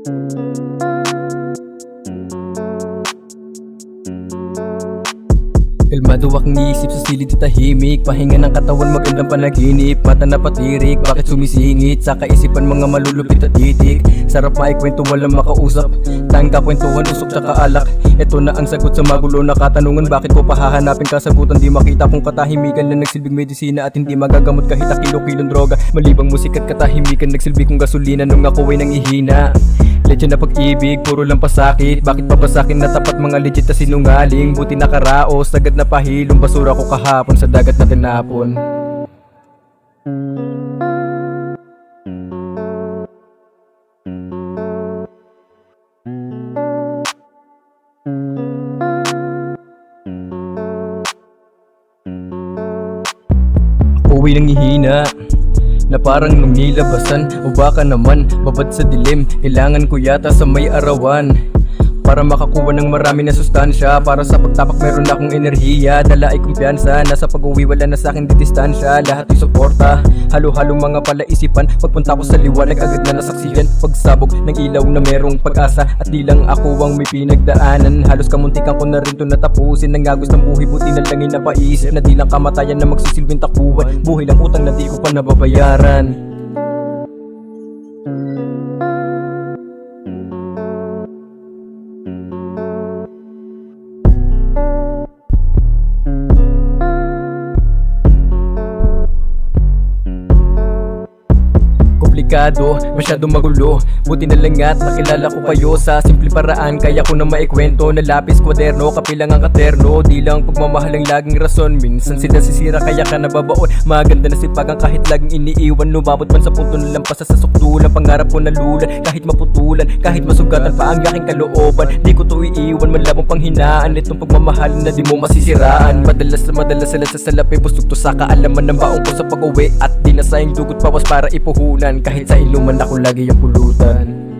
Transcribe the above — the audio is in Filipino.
Kalmado aking isip sa silid at tahimik. Pahinga ng katawan, magandang panaginip. Mata na patirik, bakit sumisingit? Sa kaisipan mga malulupit at titik. Sarap maikwento, walang makausap. Tanging kakwentuhan, usok tsaka alak. Ito na ang sagot sa magulo na katanungan. Bakit ko pahahanapin kasagutan? Di makita kung katahimikan na nagsilbing medisina at hindi magagamot kahit kilo-kilong droga. Malibang musik at katahimikan, nagsilbi kong gasolina nung ako ay nanghihina. Leche na pag-ibig, puro lang pasakit. Bakit pa ba sa'kin na tapat mga legit na sinungaling? Buti nakaraos, agad na pahilong basura ko kahapon sa dagat na tinapon. Uwi nang hihina na parang nung nilabasan, o baka naman babad sa dilim. Kailangan ko yata sa may arawan para makakuha ng marami na sustansya. Para sa pagtapak meron akong enerhiya, dala ay kumpiyansa. Nasa pag-uwi wala na sa'kin didistansya. Lahat ay suporta, halo-halong mga palaisipan. Pagpunta ko sa liwanag agad na nasaksihan. Pagsabog ng ilaw na merong pag-asa. At di lang ako ang may pinagdaanan. Halos kamuntikan ko na rin to natapusin. Nangagos ng buhay, buti na lang napaisip na di lang kamatayan na magsisilbing takbuhan. Buhay lang utang na di ko pa nababayaran. Komplikado, masyado magulo. Buti na lang at nakilala ko kayo sa simple paraan. Kaya ko na maikwento na lapis, kwaderno, kapilang ang katerno. Di lang pagmamahal ang laging rason. Minsan sila sisira kaya ka nababaon. Maganda na sipagang kahit laging iniiwan. Lumabot man sa punto na lampas sa sukdulan. Pangarap ko nalulan, kahit maputulan, kahit masugatan pa ang yaking kalooban. Di ko to iiwan, malabong panghinaan. Itong pagmamahal na di mo masisiraan. Madalas sila sa salapi, busog to sa kaalaman ng baong ko sa pag-uwi. At di na sayang dugot pawas para ipuhunan. Kahit sa iluman ako lagi yung pulutan.